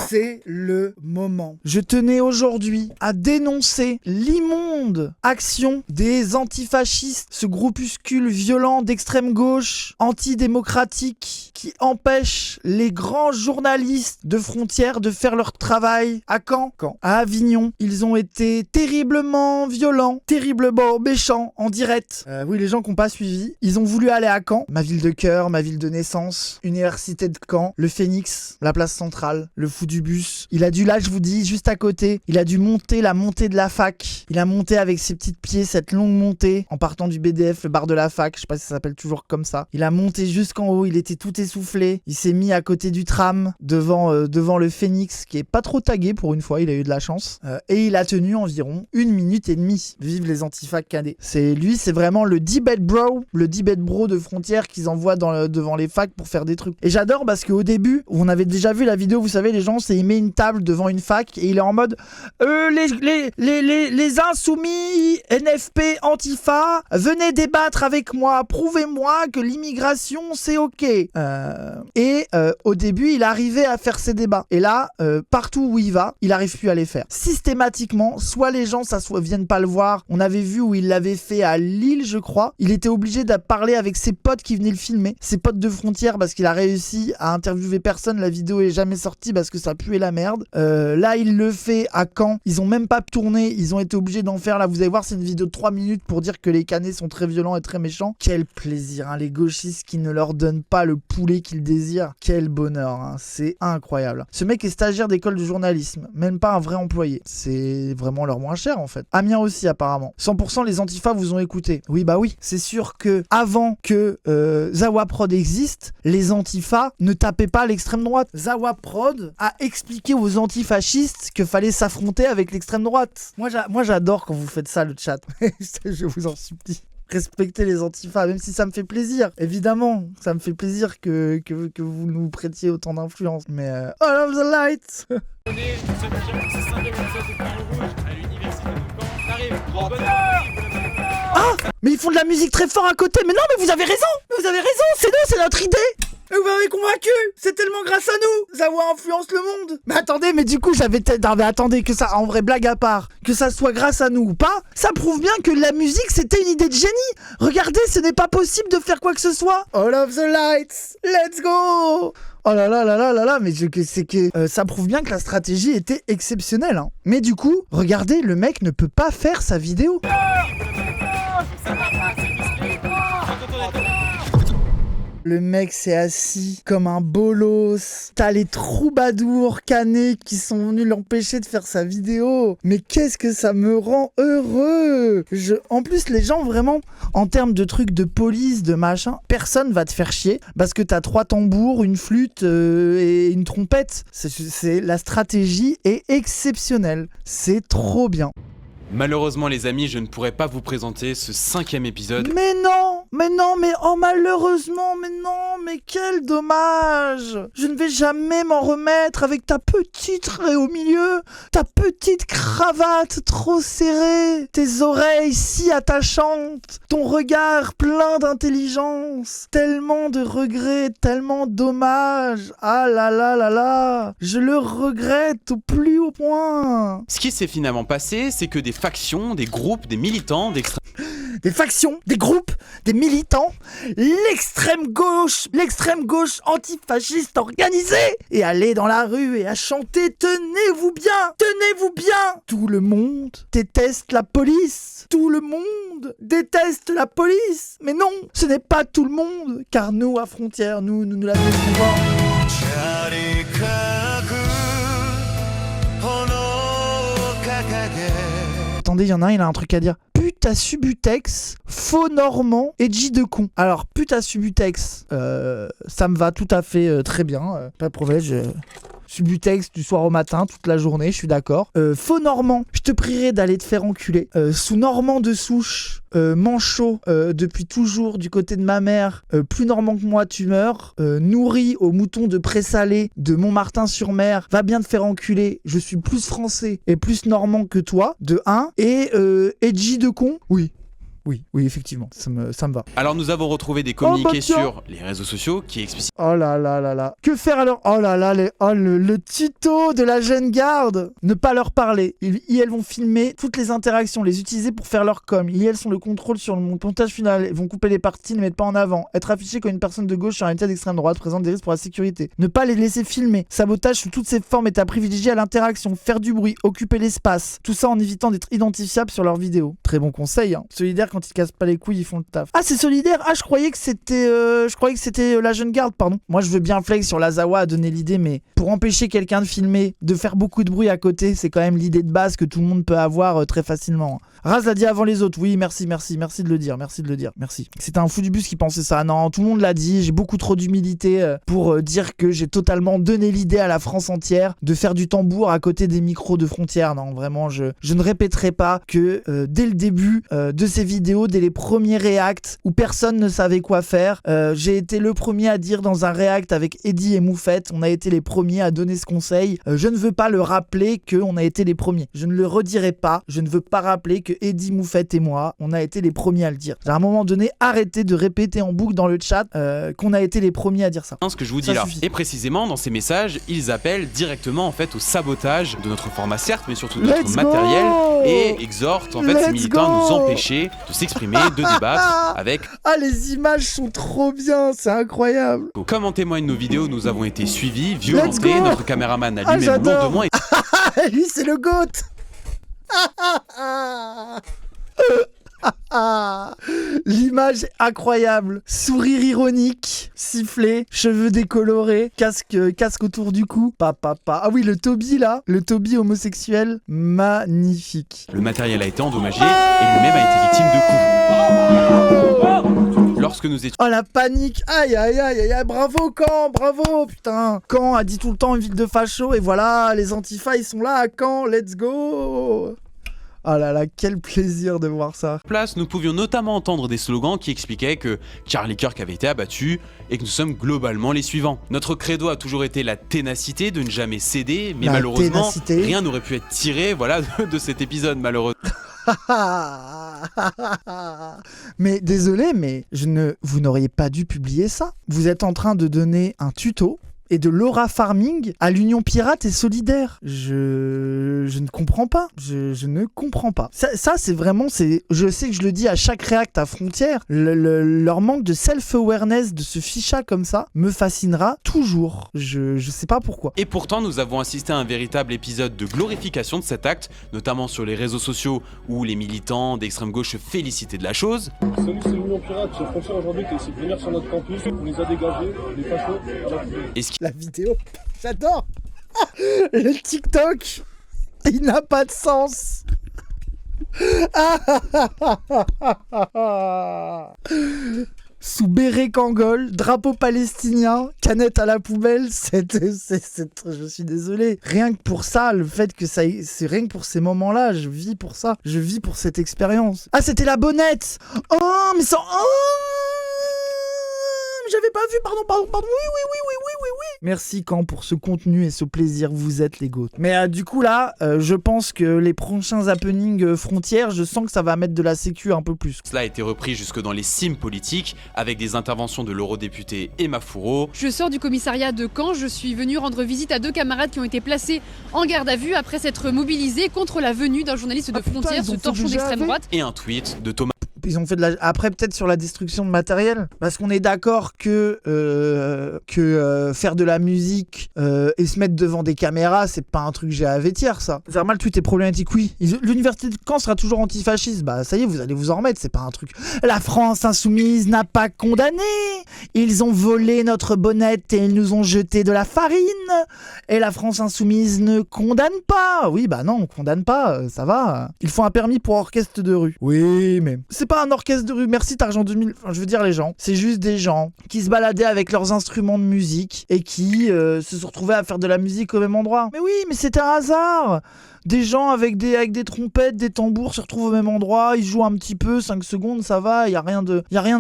c'est le moment. Je tenais aujourd'hui à dénoncer l'immonde action des antifascistes, ce groupuscule violent d'extrême gauche, antidémocratique, qui empêche les grands journalistes de Frontières de faire leur travail. À Caen, à Avignon, ils ont été terriblement violents, terriblement méchants en direct. Oui, les gens qui n'ont pas suivi, ils ont voulu aller à Caen, ma ville de cœur, ma ville de naissance, université de Caen, le Phénix, la place centrale, le fou du bus. Il a dû, là je vous dis, juste à côté, il a dû monter la montée de la fac. Il a monté avec ses petits pieds cette longue montée en partant du BDF, le bar de la fac, je sais pas si ça s'appelle toujours comme ça. Il a monté jusqu'en haut, il était tout essoufflé. Il s'est mis à côté du tram devant le Phénix qui est pas trop tagué pour une fois, il a eu de la chance. Et il a tenu environ 1 minute et demie. Vive les antifas cadets. C'est vraiment le debate bro de Frontières qu'ils envoient devant les facs pour faire des trucs. Et j'adore parce qu'au début, on avait déjà vu la vidéo, vous savez, les gens, il met une table devant une fac et il est en mode les insoumis, NFP, Antifa, venez débattre avec moi, prouvez-moi que l'immigration c'est ok. Au début, il arrivait à faire ses débats. Et là, partout où il va, il arrive plus à les faire. Systématiquement, soit les gens viennent pas le voir. On avait vu où il l'avait fait à Lille, je crois. Il était obligé de parler avec ses potes qui venaient le filmer, ses potes de Frontières, parce qu'il a réussi à interviewer personne. La vidéo est jamais sortie parce que ça puait la merde. Là, il le fait à Caen. Ils ont même pas tourné. Ils ont été obligés d'en faire. Là, vous allez voir, c'est une vidéo de 3 minutes pour dire que les canets sont très violents et très méchants. Quel plaisir, hein, les gauchistes qui ne leur donnent pas le poulet qu'ils désirent. Quel bonheur, hein. C'est incroyable. Ce mec est stagiaire d'école de journalisme, même pas un vrai employé. C'est vraiment leur moins cher en fait. Amiens aussi apparemment. 100% les antifas vous ont écouté. Oui bah oui, c'est sûr que avant que Zawa Prod existe, les antifas ne tapaient pas l'extrême droite. Zawa Prod a expliqué aux antifascistes que fallait s'affronter avec l'extrême droite. Moi j'adore quand vous faites ça le chat. Je vous en supplie. Respectez les antifas, même si ça me fait plaisir. Évidemment, ça me fait plaisir que vous nous prêtiez autant d'influence. Mais all of the lights. Ah, mais ils font de la musique très fort à côté. Mais non, mais vous avez raison. C'est nous, c'est notre idée. Vous m'avez convaincu. C'est tellement grâce à nous. Zawa influence le monde. Mais attendez, mais du coup, attendez, que ça, en vrai, blague à part, que ça soit grâce à nous ou pas, ça prouve bien que la musique, c'était une idée de génie. Regardez, ce n'est pas possible de faire quoi que ce soit. All of the lights, let's go. Oh là là là là là là, mais ça prouve bien que la stratégie était exceptionnelle. Hein. Mais du coup, regardez, le mec ne peut pas faire sa vidéo. Le mec s'est assis comme un bolos. T'as les troubadours canés qui sont venus l'empêcher de faire sa vidéo. Mais qu'est-ce que ça me rend heureux. En plus, les gens, vraiment, en termes de trucs de police, de machin, personne va te faire chier parce que t'as 3 tambours, une flûte et une trompette. La stratégie est exceptionnelle. C'est trop bien. Malheureusement les amis, je ne pourrais pas vous présenter ce 5e épisode. Mais oh malheureusement, mais quel dommage. Je ne vais jamais m'en remettre avec ta petite raie au milieu, ta petite cravate trop serrée, tes oreilles si attachantes, ton regard plein d'intelligence, tellement de regrets, tellement dommage. Ah là là là là, je le regrette au plus haut point. Ce qui s'est finalement passé, c'est que des factions, des groupes, des militants, des factions, des groupes, des militants, l'extrême gauche antifasciste organisée, et aller dans la rue et à chanter « Tenez-vous bien ! Tout le monde déteste la police. Tout le monde déteste la police. Mais non, ce n'est pas tout le monde, car nous, à Frontières, nous l'avons souvent. Attendez, il y en a un, il a un truc à dire. Pute à Subutex, faux normand, edgy de con. Alors, pute à Subutex, ça me va tout à fait très bien. Pas de problème, Subutex du soir au matin, toute la journée, je suis d'accord. Faux normand, je te prierai d'aller te faire enculer. Sous normand de souche, manchot, depuis toujours du côté de ma mère, plus normand que moi, tu meurs. Nourri au mouton de Présalé de Montmartin-sur-Mer, va bien te faire enculer. Je suis plus français et plus normand que toi, de 1. Et edgy de con, oui. Oui, effectivement, ça me va. Alors nous avons retrouvé des communiqués tiens. sur les réseaux sociaux qui explicitent Oh là là là là. Que faire alors? Oh là là, le tuto de la jeune garde. Ne pas leur parler. Elles vont filmer toutes les interactions, les utiliser pour faire leur com. Elles sont le contrôle sur le montage final. Elles vont couper les parties, ne mettre pas en avant. Être affiché comme une personne de gauche sur un état d'extrême droite présente des risques pour la sécurité. Ne pas les laisser filmer. Sabotage sous toutes ses formes est à privilégier à l'interaction. Faire du bruit, occuper l'espace. Tout ça en évitant d'être identifiable sur leurs vidéos. Très bon conseil, hein. Solidaire, quand ils cassent pas les couilles, ils font le taf. Ah, c'est solidaire. Ah, je croyais que c'était la jeune garde, pardon. Moi, je veux bien flex sur l'Azawa à donner l'idée, mais pour empêcher quelqu'un de filmer, de faire beaucoup de bruit à côté, c'est quand même l'idée de base que tout le monde peut avoir très facilement. Raz l'a dit avant les autres. Oui, merci de le dire. Merci. C'était un fou du bus qui pensait ça. Non, tout le monde l'a dit. J'ai beaucoup trop d'humilité pour dire que j'ai totalement donné l'idée à la France entière de faire du tambour à côté des micros de Frontières. Non, vraiment, je ne répéterai pas que dès le début de ces vidéos, dès les premiers reacts où personne ne savait quoi faire, j'ai été le premier à dire dans un react avec Eddie et Moufette, on a été les premiers à donner ce conseil. Je ne veux pas le rappeler qu'on a été les premiers. Je ne le redirai pas. Je ne veux pas rappeler que Eddie, Moufette et moi, on a été les premiers à le dire. À un moment donné, arrêtez de répéter en boucle dans le chat qu'on a été les premiers à dire ça. ce que je vous dis là. Et précisément, dans ces messages, ils appellent directement en fait au sabotage de notre format certes, mais surtout de notre matériel et exhortent en fait ces militants à nous empêcher de s'exprimer, de débattre avec... Ah, les images sont trop bien, c'est incroyable. Comme en témoignent nos vidéos, nous avons été suivis, violentés, notre caméraman a lui-même lourdement... Lui, c'est le GOAT. L'image est incroyable. Sourire ironique, sifflet, cheveux décolorés, casque autour du cou. Ah oui, le Toby là, le Toby homosexuel, magnifique. Le matériel a été endommagé et lui-même a été victime de coups. Lorsque nous étions... Oh la panique. Aïe, bravo Caen, bravo, putain. Caen a dit tout le temps une ville de fachos et voilà, les antifas ils sont là à Caen, let's go. Oh là là, quel plaisir de voir ça. Place, nous pouvions notamment entendre des slogans qui expliquaient que Charlie Kirk avait été abattu et que nous sommes globalement les suivants. Notre credo a toujours été la ténacité de ne jamais céder, mais malheureusement, rien n'aurait pu être tiré de cet épisode malheureusement. Mais désolé, mais vous n'auriez pas dû publier ça. Vous êtes en train de donner un tuto et de l'aura farming à l'Union Pirate et Solidaire. Je ne comprends pas. Je ne comprends pas. Ça c'est vraiment... Je sais que je le dis à chaque react à Frontières. Leur manque de self-awareness de ce ficha comme ça me fascinera toujours. Je sais pas pourquoi. Et pourtant, nous avons assisté à un véritable épisode de glorification de cet acte, notamment sur les réseaux sociaux où les militants d'extrême gauche se félicitaient de la chose. Salut, c'est l'Union Pirate, c'est Frontières aujourd'hui qui essaie de venir sur notre campus. On les a dégagés, les fachos, à la poubelle. La vidéo, j'adore. Le TikTok, il n'a pas de sens. Sous béret Kangol, drapeau palestinien, canette à la poubelle, je suis désolé. Rien que pour ça, le fait que ça, c'est rien que pour ces moments-là, je vis pour ça. Je vis pour cette expérience. Ah, c'était la bonnette. Oh, mais ça... j'avais pas vu, pardon, oui. Merci Caen pour ce contenu et ce plaisir, vous êtes les GOAT. Mais du coup là, je pense que les prochains happenings Frontières, je sens que ça va mettre de la sécu un peu plus. Cela a été repris jusque dans les cimes politiques, avec des interventions de l'eurodéputé Emma Fourreau. Je sors du commissariat de Caen, je suis venu rendre visite à 2 camarades qui ont été placés en garde à vue après s'être mobilisés contre la venue d'un journaliste de Frontières, ce torchon d'extrême droite. Et un tweet de Thomas. Ils ont fait après peut-être sur la destruction de matériel, parce qu'on est d'accord que faire de la musique et se mettre devant des caméras, c'est pas un truc GAVTière ça. Zermal, le tweet est problématique, oui. L'université de Caen sera toujours antifasciste, bah ça y est, vous allez vous en remettre, c'est pas un truc. La France insoumise n'a pas condamné. Ils ont volé notre bonnette et ils nous ont jeté de la farine. Et la France insoumise ne condamne pas. Oui, bah non, on condamne pas, ça va. Il faut un permis pour orchestre de rue. Oui, mais c'est pas un orchestre de rue, merci Targent 2000, enfin, je veux dire les gens, c'est juste des gens qui se baladaient avec leurs instruments de musique et qui se sont retrouvés à faire de la musique au même endroit. Mais oui, mais c'était un hasard. Des gens avec des trompettes, des tambours se retrouvent au même endroit, ils jouent un petit peu, 5 secondes, ça va, y a rien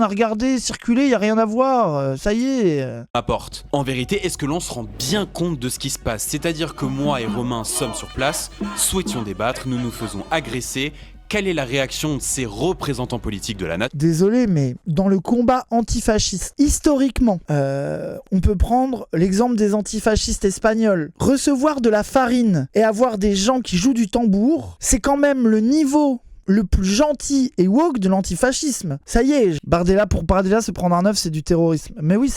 à regarder, circuler, y a rien à voir, ça y est. Apporte. En vérité, est-ce que l'on se rend bien compte de ce qui se passe? C'est-à-dire que moi et Romain sommes sur place, souhaitions débattre, nous nous faisons agresser, quelle est la réaction de ces représentants politiques de la nation? Désolé, mais dans le combat antifasciste, historiquement, on peut prendre l'exemple des antifascistes espagnols. Recevoir de la farine et avoir des gens qui jouent du tambour, c'est quand même le niveau le plus gentil et woke de l'antifascisme. Ça y est, Bardella, pour Bardella, se prendre un œuf, c'est du terrorisme. Mais oui,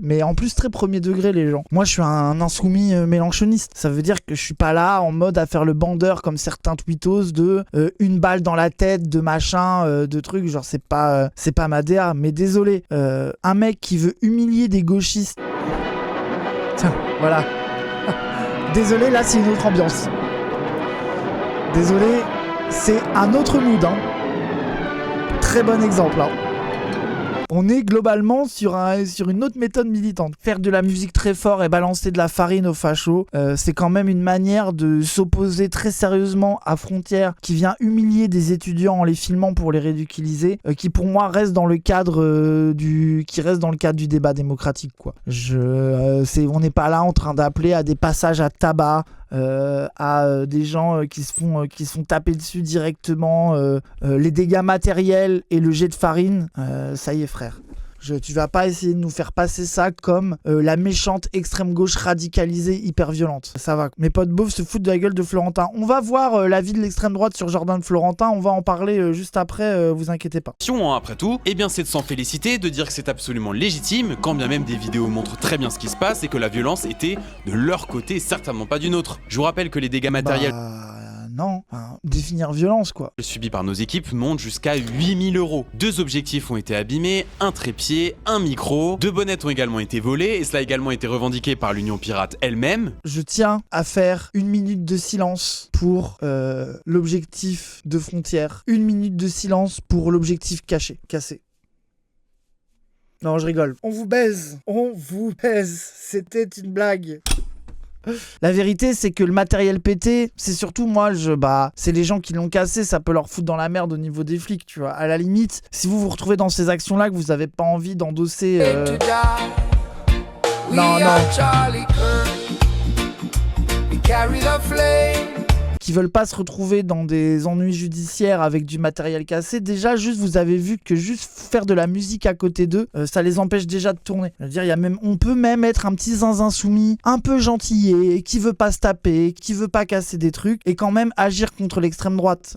mais en plus très premier degré, les gens. Moi, je suis un insoumis mélenchoniste. Ça veut dire que je suis pas là en mode à faire le bandeur comme certains tweetos de une balle dans la tête, de machin, de trucs. Genre, c'est pas ma DA. Mais désolé, un mec qui veut humilier des gauchistes. Tiens, voilà. Désolé, là, c'est une autre ambiance. Désolé. C'est un autre mood, hein. Très bon exemple, hein. On est globalement sur une autre méthode militante. Faire de la musique très fort et balancer de la farine aux fachos, c'est quand même une manière de s'opposer très sérieusement à Frontières, qui vient humilier des étudiants en les filmant pour les ridiculiser, qui pour moi reste dans le cadre du débat démocratique, quoi. On n'est pas là en train d'appeler à des passages à tabac. À des gens qui se font taper dessus directement, les dégâts matériels et le jet de farine, ça y est frère. Tu vas pas essayer de nous faire passer ça comme la méchante extrême gauche radicalisée hyper violente. Ça va. Mes potes beaufs se foutent de la gueule de Florentin. On va voir l'avis de l'extrême droite sur Jordan Florentin. On va en parler juste après, vous inquiétez pas. Après tout, eh bien c'est de s'en féliciter, de dire que c'est absolument légitime, quand bien même des vidéos montrent très bien ce qui se passe et que la violence était de leur côté, certainement pas du nôtre. Je vous rappelle que les dégâts matériels... Non, définir violence quoi. Subis par nos équipes montent jusqu'à 8 000 €. 2 objectifs ont été abîmés, un trépied, un micro, 2 bonnettes ont également été volées et cela a également été revendiqué par l'Union Pirate elle-même. Je tiens à faire 1 minute de silence pour l'objectif de Frontières. 1 minute de silence pour l'objectif cassé. Non, je rigole. On vous baise, c'était une blague. La vérité, c'est que le matériel pété, c'est surtout c'est les gens qui l'ont cassé, ça peut leur foutre dans la merde au niveau des flics, tu vois. À la limite, si vous vous retrouvez dans ces actions-là, que vous avez pas envie d'endosser... Non. Qui veulent pas se retrouver dans des ennuis judiciaires avec du matériel cassé, déjà juste vous avez vu que juste faire de la musique à côté d'eux, ça les empêche déjà de tourner. Je veux dire, on peut même être un petit zinzin soumis, un peu gentillé, qui veut pas se taper, qui veut pas casser des trucs, et quand même agir contre l'extrême droite.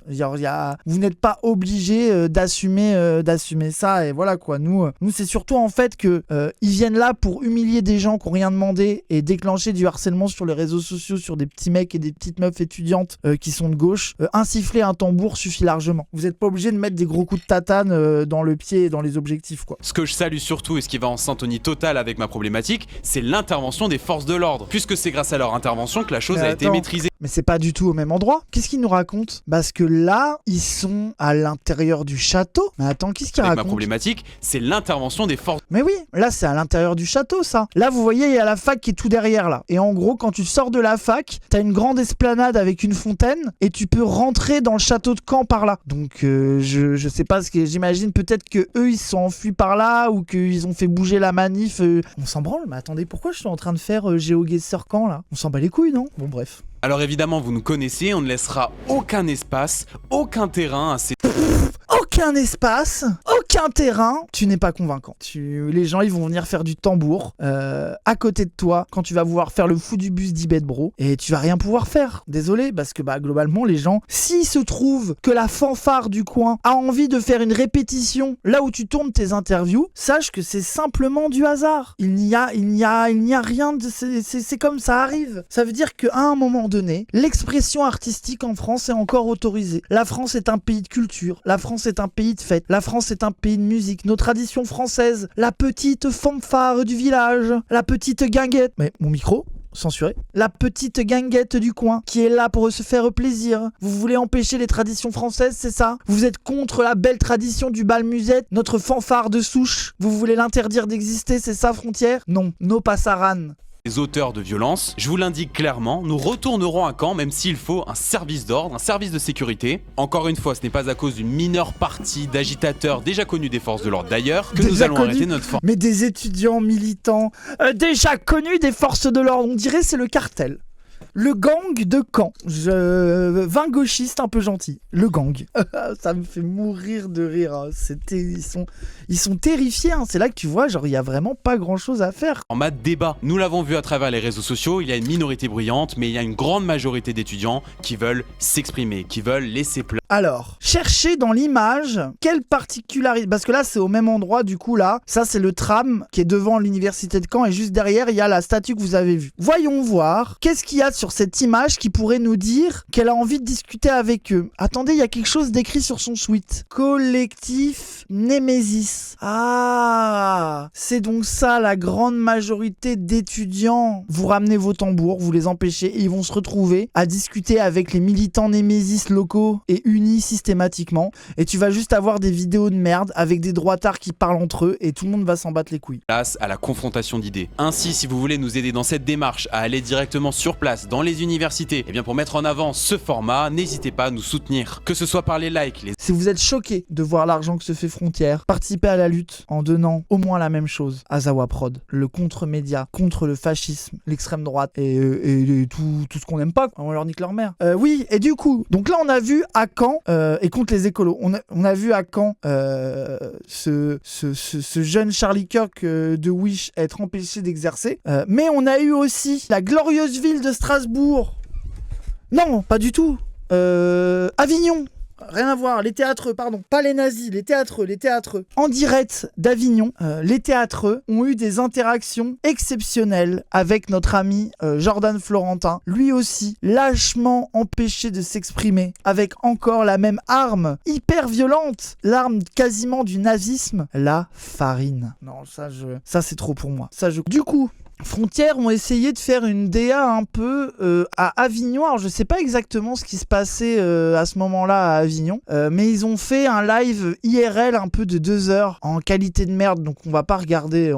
Vous n'êtes pas obligé d'assumer ça, et voilà quoi. Nous c'est surtout en fait que ils viennent là pour humilier des gens qui ont rien demandé et déclencher du harcèlement sur les réseaux sociaux sur des petits mecs et des petites meufs étudiantes qui sont de gauche. Insiffler un tambour suffit largement. Vous n'êtes pas obligé de mettre des gros coups de tatane dans le pied et dans les objectifs, quoi. Ce que je salue surtout et ce qui va en syntonie totale avec ma problématique, c'est l'intervention des forces de l'ordre, puisque c'est grâce à leur intervention que la chose a été maîtrisée. Mais c'est pas du tout au même endroit. Qu'est-ce qu'ils nous racontent? Parce que là, ils sont à l'intérieur du château. Mais attends, qu'est-ce qu'ils racontent? Ma problématique, c'est l'intervention des forces... Mais oui, là c'est à l'intérieur du château, ça. Là, vous voyez, il y a la fac qui est tout derrière, là. Et en gros, quand tu sors de la fac, t'as une grande esplanade avec une fontaine et tu peux rentrer dans le château de Caen par là. Donc, je sais pas ce que... J'imagine peut-être que eux ils se sont enfuis par là ou qu'ils ont fait bouger la manif. On s'en branle, mais attendez, pourquoi je suis en train de faire GeoGuessr Caen, là? On s'en bat les couilles, non? Bon, bref. Alors évidemment, vous nous connaissez, on ne laissera aucun espace, aucun terrain à ces... Aucun espace, aucun terrain, tu n'es pas convaincant. Les gens, ils vont venir faire du tambour à côté de toi quand tu vas vouloir faire le fou du bus d'Ibet Bro et tu vas rien pouvoir faire. Désolé, parce que globalement, les gens, s'il se trouve que la fanfare du coin a envie de faire une répétition là où tu tournes tes interviews, sache que c'est simplement du hasard. Il n'y a rien de... C'est comme ça arrive. Ça veut dire qu'à un moment donné, l'expression artistique en France est encore autorisée. La France est un pays de culture. La France est un pays de fête. La France est un pays de musique. Nos traditions françaises. La petite fanfare du village. La petite guinguette. Mais mon micro censuré. La petite guinguette du coin qui est là pour se faire plaisir. Vous voulez empêcher les traditions françaises, c'est ça? Vous êtes contre la belle tradition du bal musette, notre fanfare de souche. Vous voulez l'interdire d'exister, c'est ça, Frontières? Non, no passaran. Les auteurs de violence, je vous l'indique clairement, nous retournerons à Caen même s'il faut un service d'ordre, un service de sécurité. Encore une fois, ce n'est pas à cause d'une mineure partie d'agitateurs déjà connus des forces de l'ordre d'ailleurs que nous allons arrêter notre force. Mais des étudiants militants déjà connus des forces de l'ordre, on dirait c'est le cartel. Le gang de Caen. 20 gauchistes un peu gentils. Le gang. Ça me fait mourir de rire. Hein. Ils sont terrifiés. Hein. C'est là que tu vois, genre, il y a vraiment pas grand chose à faire. En mode débat. Nous l'avons vu à travers les réseaux sociaux, il y a une minorité bruyante, mais il y a une grande majorité d'étudiants qui veulent s'exprimer, qui veulent laisser place. Alors, cherchez dans l'image quelle particularité. Parce que là, c'est au même endroit, du coup, là. Ça, c'est le tram qui est devant l'université de Caen. Et juste derrière, il y a la statue que vous avez vue. Voyons voir qu'est-ce qu'il y a sur cette image qui pourrait nous dire qu'elle a envie de discuter avec eux. Attendez, il y a quelque chose d'écrit sur son sweat. Collectif Némésis. Ah, c'est donc ça, la grande majorité d'étudiants. Vous ramenez vos tambours, vous les empêchez et ils vont se retrouver à discuter avec les militants Némésis locaux et unis systématiquement. Et tu vas juste avoir des vidéos de merde avec des droitards qui parlent entre eux et tout le monde va s'en battre les couilles. Place à la confrontation d'idées. Ainsi, si vous voulez nous aider dans cette démarche à aller directement sur place dans les universités, et bien pour mettre en avant ce format, n'hésitez pas à nous soutenir. Que ce soit par les likes, les... Si vous êtes choqué de voir l'argent que se fait Frontière, participez à la lutte en donnant au moins la même chose à Zawa Prod, le contre-média, contre le fascisme, l'extrême droite et tout ce qu'on n'aime pas, on leur nique leur mère. Oui, et du coup, donc là on a vu à Caen, et contre les écolos, on a vu à Caen ce jeune Charlie Kirk de Wish être empêché d'exercer, mais on a eu aussi la glorieuse ville de Strasbourg. Non, pas du tout. Avignon. Rien à voir, les théâtreux, pardon, pas les nazis, les théâtreux. En direct d'Avignon, les théâtreux ont eu des interactions exceptionnelles avec notre ami Jordan Florentin, lui aussi lâchement empêché de s'exprimer, avec encore la même arme hyper violente, l'arme quasiment du nazisme, la farine. Non, ça c'est trop pour moi. Du coup... Frontières ont essayé de faire une DA un peu à Avignon. Alors je sais pas exactement ce qui se passait à ce moment-là à Avignon, mais ils ont fait un live IRL un peu de 2 heures en qualité de merde. Donc on va pas regarder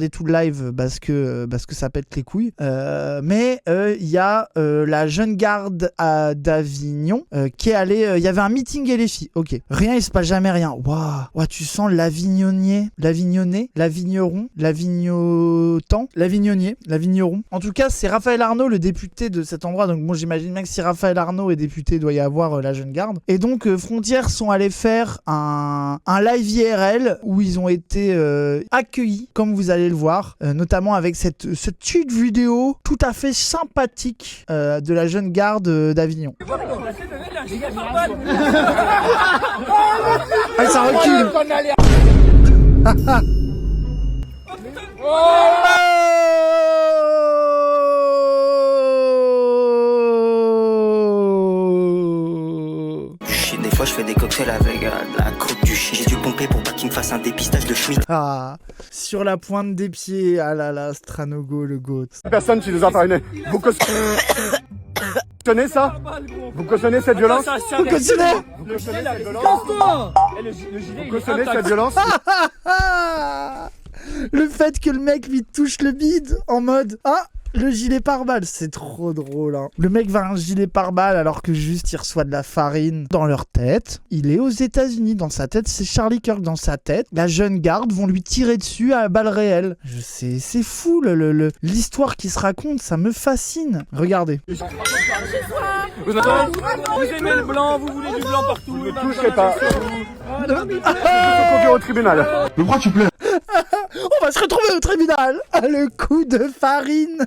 tout le live parce que ça pète les couilles. Mais il y a la jeune garde d'Avignon qui est allée. Il y avait un meeting et les filles. Ok. Rien, il se passe jamais rien. Waouh, tu sens l'Avignonnier, l'Avignonnais, l'Avigneron, l'Avignotan, l'Avigneron. En tout cas, c'est Raphaël Arnaud, le député de cet endroit. Donc bon, j'imagine bien que si Raphaël Arnaud est député, il doit y avoir la jeune garde. Et donc, Frontières sont allés faire un live IRL où ils ont été accueillis, comme vous allez le voir, notamment avec cette petite vidéo tout à fait sympathique de la jeune garde d'Avignon. Ah, ça recule. Des fois je fais des cocktails avec la crotte du chien. J'ai dû pomper pour pas qu'il me fasse un dépistage de Schmitt. Ah, sur la pointe des pieds, ah là là, Stranogo le goat. Personne qui nous a parlé. Vous cautionnez ça? Vous cautionnez cette violence? Vous cautionnez? Vous cautionnez cette violence? Vous cautionnez cette violence? Le fait que le mec lui touche le bide en mode ah, le gilet pare-balles, c'est trop drôle. Hein. Le mec va un gilet pare-balles alors que juste il reçoit de la farine dans leur tête. Il est aux États-Unis, dans sa tête, c'est Charlie Kirk dans sa tête. La jeune garde vont lui tirer dessus à balles réelles. Je sais, c'est fou l'histoire qui se raconte, ça me fascine. Regardez. Vous aimez le blanc, vous voulez du blanc partout. Ne touchez pas. Je vais conduire au tribunal. Mais pourquoi tu plais? On va se retrouver au tribunal. Le coup de farine.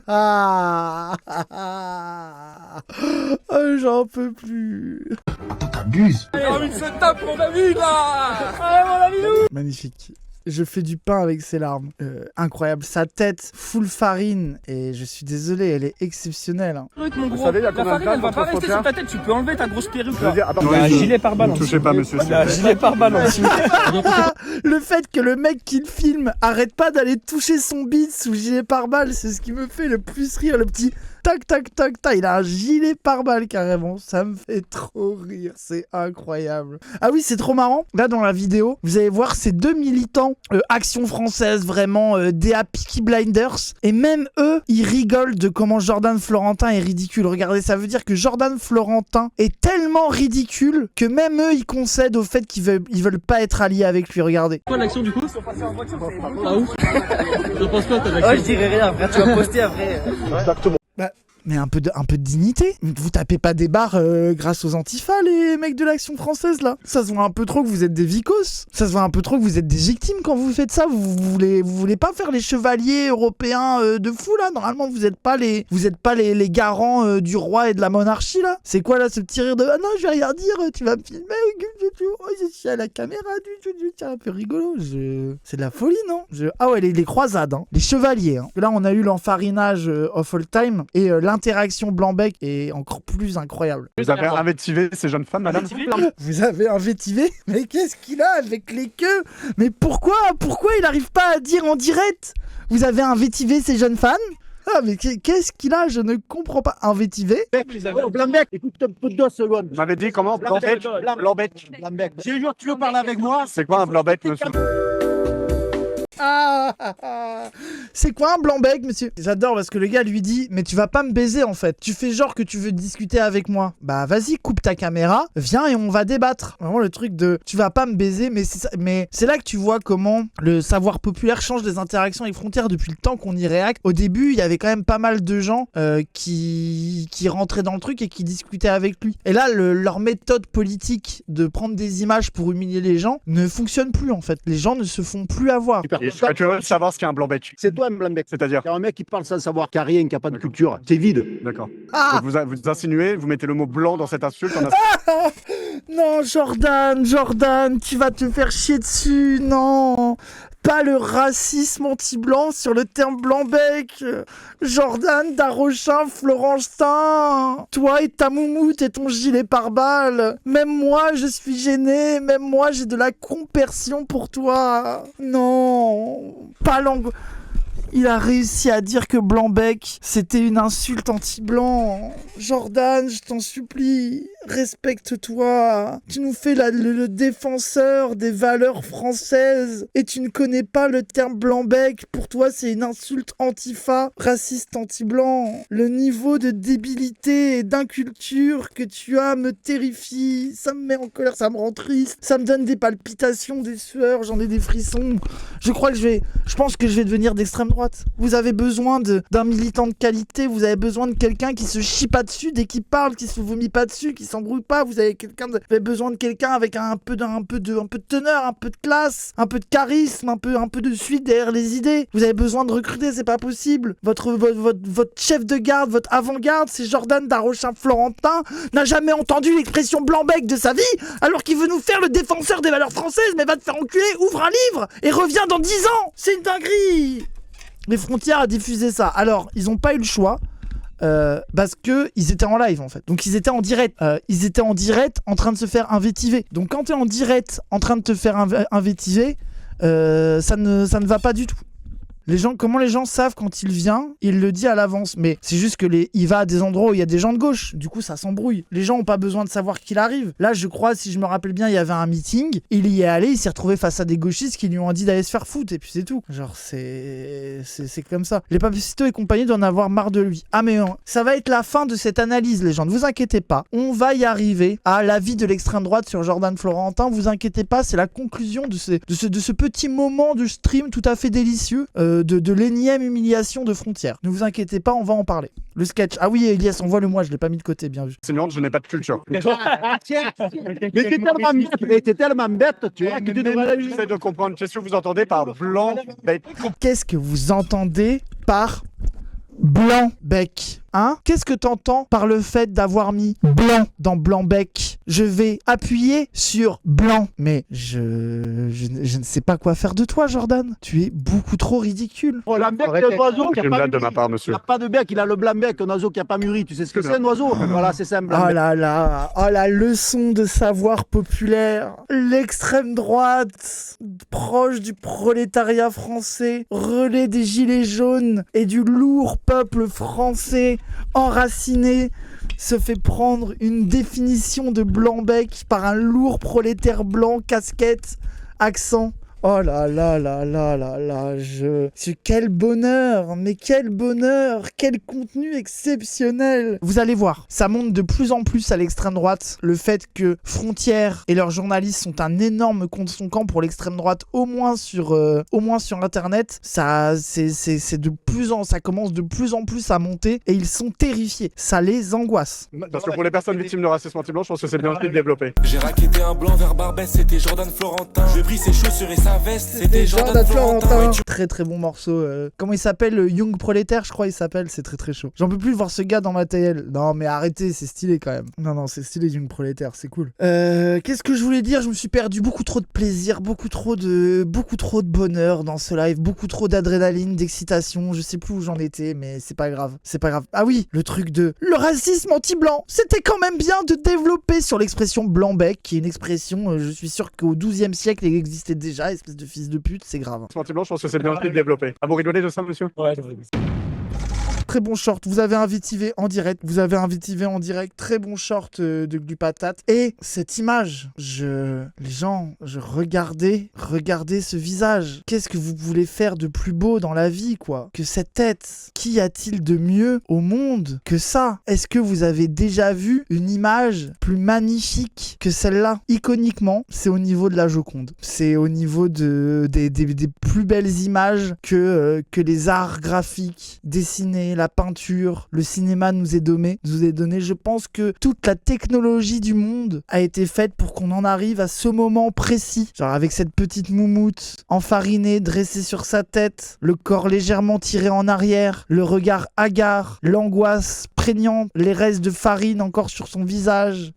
Oh, j'en peux plus. Attends, t'abuses. J'ai envie de se taper mon ami là. Allez mon ami nous. Magnifique. Je fais du pain avec ses larmes. Incroyable. Sa tête, full farine. Et je suis désolé, elle est exceptionnelle. Hein. Vous savez, il y a La combien de farine elle va dates pas entre rester sur ta tête, tu peux enlever ta grosse perruque là. Attends, Il y a un gilet pare-balles. Ne touchez pas, monsieur. Il y a un gilet pare-balles aussi. Le fait que le mec qui le filme arrête pas d'aller toucher son bide sous gilet pare-balles, c'est ce qui me fait le plus rire. Le petit tac tac tac tac, il a un gilet pare-balles carrément, ça me fait trop rire, c'est incroyable. Ah oui, c'est trop marrant, là dans la vidéo, vous allez voir ces deux militants Action Française, vraiment DA Peaky Blinders, et même eux, ils rigolent de comment Jordan Florentin est ridicule. Regardez, ça veut dire que Jordan Florentin est tellement ridicule que même eux, ils concèdent au fait qu'ils veulent pas être alliés avec lui, regardez. Quoi l'action du coup? Ah ouf. Je pense pas t'as l'action. Oh, je dirais rien, frère, tu vas poster après. Exactement. Bah, Mais un peu de dignité. Vous tapez pas des barres grâce aux antifas, les mecs de l'Action française, là. Ça se voit un peu trop que vous êtes des vicos. Ça se voit un peu trop que vous êtes des victimes quand vous faites ça. Vous voulez pas faire les chevaliers européens de fou, là. Normalement, vous êtes pas les garants du roi et de la monarchie, là. C'est quoi, là, ce petit rire de « Ah non, je vais rien dire, tu vas me filmer. Oh, je suis à la caméra. C'est un peu rigolo. C'est de la folie, non ?» Ah ouais, les croisades, hein. Les chevaliers. Hein. Là, on a eu l'enfarinage of all time et l'interaction Blanc-Bec est encore plus incroyable. Vous avez invectivé ces jeunes femmes, madame? Vous avez invectivé? Mais qu'est-ce qu'il a avec les queues? Mais pourquoi il n'arrive pas à dire en direct? Vous avez invectivé ces jeunes femmes? Ah, mais qu'est-ce qu'il a? Je ne comprends pas. Invectivé? Blanc-Bec, écoute un peu 2 secondes. Vous m'avez dit comment? Blanc-Bec. Blanc-Bec. Si un jour tu veux parler avec moi... C'est quoi un Blanc-Bec, monsieur? C'est quoi un Blanc-Bec, monsieur? J'adore parce que le gars lui dit mais tu vas pas me baiser en fait. Tu fais genre que tu veux discuter avec moi. Bah vas-y, coupe ta caméra, viens et on va débattre. Vraiment le truc de tu vas pas me baiser, mais c'est là que tu vois comment le savoir populaire change les interactions avec Frontières depuis le temps qu'on y réacte. Au début, il y avait quand même pas mal de gens qui rentraient dans le truc et qui discutaient avec lui. Et là, leur méthode politique de prendre des images pour humilier les gens ne fonctionne plus en fait. Les gens ne se font plus avoir. Je serais curieux de savoir ce qu'est un Blanc-Bec. C'est toi un Blanc-Bec. C'est-à-dire? C'est un mec qui parle sans savoir, qui a rien, qui a pas de culture. C'est vide. D'accord. Vous insinuez, vous mettez le mot blanc dans cette insulte. Non, Jordan, tu vas te faire chier dessus, non. Pas le racisme anti-blanc sur le terme Blanc-Bec. Jordan, Darochin, Florentin. Toi et ta moumoute et ton gilet pare-balles. Même moi, je suis gêné. Même moi, j'ai de la compersion pour toi. Non, pas langue. Il a réussi à dire que Blanc-Bec, c'était une insulte anti-blanc. Jordan, je t'en supplie, respecte-toi. Tu nous fais le défenseur des valeurs françaises et tu ne connais pas le terme Blanc-Bec. Pour toi, c'est une insulte antifa, raciste anti-blanc. Le niveau de débilité et d'inculture que tu as me terrifie. Ça me met en colère, ça me rend triste. Ça me donne des palpitations, des sueurs, j'en ai des frissons. Je pense que je vais devenir d'extrême droite. Vous avez besoin d'un militant de qualité, vous avez besoin de quelqu'un qui se chie pas dessus dès qu'il parle, qui se vomit pas dessus, qui s'embrouille pas. Vous avez besoin de quelqu'un avec un peu de teneur, un peu de classe, un peu de charisme, un peu de suite derrière les idées. Vous avez besoin de recruter, c'est pas possible. Votre chef de garde, votre avant-garde, c'est Jordan Darochin Florentin, n'a jamais entendu l'expression Blanc-Bec de sa vie, alors qu'il veut nous faire le défenseur des valeurs françaises, mais va te faire enculer, ouvre un livre et reviens dans 10 ans. C'est une dinguerie. Les Frontières a diffusé ça. Alors, ils ont pas eu le choix parce que ils étaient en live en fait. Donc ils étaient en direct. Ils étaient en direct en train de se faire invectiver. Donc quand tu es en direct en train de te faire invectiver, ça ne va pas du tout. Comment les gens savent quand il vient, il le dit à l'avance. Mais c'est juste que il va à des endroits où il y a des gens de gauche. Du coup, ça s'embrouille. Les gens ont pas besoin de savoir qu'il arrive. Là, je crois, si je me rappelle bien, il y avait un meeting. Il y est allé, il s'est retrouvé face à des gauchistes qui lui ont dit d'aller se faire foutre. Et puis c'est tout. Genre, c'est comme ça. Les Papacito et compagnie doivent en avoir marre de lui. Ah mais ça va être la fin de cette analyse, les gens. Ne vous inquiétez pas. On va y arriver à l'avis de l'extrême droite sur Jordan Florentin. Vous inquiétez pas, c'est la conclusion de ce petit moment de stream tout à fait délicieux. De l'énième humiliation de Frontières. Ne vous inquiétez pas, on va en parler. Le sketch. Ah oui, Elias, envoie-le-moi, je l'ai pas mis de côté, bien vu. Sinon, je n'ai pas de culture. Mais t'es tellement bête, tu vois, que tu devrais... J'essaie de comprendre. Qu'est-ce que vous entendez par Blanc-Bec? Qu'est-ce que vous entendez par Blanc-Bec? Hein? Qu'est-ce que t'entends par le fait d'avoir mis blanc dans Blanc-Bec? Je vais appuyer sur blanc. Mais je ne sais pas quoi faire de toi, Jordan. Tu es beaucoup trop ridicule. Oh, la bec, c'est un oiseau qui a pas mûri. De ma part, monsieur. Il n'a pas de bec, il a le blanc-bec, un oiseau qui n'a pas mûri. Tu sais ce que c'est, un oiseau? Voilà, c'est ça, un blanc-bec. Oh là là, oh la leçon de savoir populaire. L'extrême droite, proche du prolétariat français, relais des gilets jaunes et du lourd peuple français enraciné, se fait prendre une définition de Blanc-Bec par un lourd prolétaire blanc, casquette, accent. Oh là là là là là là, quel bonheur, mais quel bonheur, quel contenu exceptionnel. Vous allez voir, ça monte de plus en plus à l'extrême droite, le fait que Frontière et leurs journalistes sont un énorme contre son camp pour l'extrême droite, au moins sur internet, ça commence de plus en plus à monter et ils sont terrifiés, ça les angoisse. Parce que pour les personnes victimes de racisme anti-blanc, je pense que c'est bien aussi de développer. J'ai raquetté un blanc vers Barbès, c'était Jordan Florentin. J'ai pris ses chaussures et sa veste, c'était Jordan Florentin. Très très bon morceau. Comment il s'appelle, Young Prolétaire, je crois il s'appelle, c'est très très chaud. J'en peux plus voir ce gars dans ma TL. Non mais arrêtez, c'est stylé quand même. Non, c'est stylé Young Prolétaire, c'est cool. Qu'est-ce que je voulais dire? Je me suis perdu beaucoup trop de plaisir, beaucoup trop de bonheur dans ce live, beaucoup trop d'adrénaline, d'excitation. Je sais plus où j'en étais, mais c'est pas grave. Ah oui, le truc de le racisme anti-blanc. C'était quand même bien de développer sur l'expression blanc-bec, qui est une expression, je suis sûr qu'au XIIe siècle, elle existait déjà, espèce de fils de pute, c'est grave. Anti-blanc, je pense que c'est bien aussi de développer. Ah, vous rigolez de ça, monsieur? Ouais, Très bon short, vous avez un VTV en direct, très bon short de Glupatate. Et cette image, les gens, regardez ce visage. Qu'est-ce que vous voulez faire de plus beau dans la vie, quoi? Que cette tête. Qu'y a-t-il de mieux au monde que ça? Est-ce que vous avez déjà vu une image plus magnifique que celle-là? Iconiquement, c'est au niveau de la Joconde. C'est au niveau des plus belles images que les arts graphiques, dessinés, la peinture, le cinéma nous est donné. Je pense que toute la technologie du monde a été faite pour qu'on en arrive à ce moment précis. Genre avec cette petite moumoute enfarinée dressée sur sa tête, le corps légèrement tiré en arrière, le regard hagard, l'angoisse prégnante, les restes de farine encore sur son visage.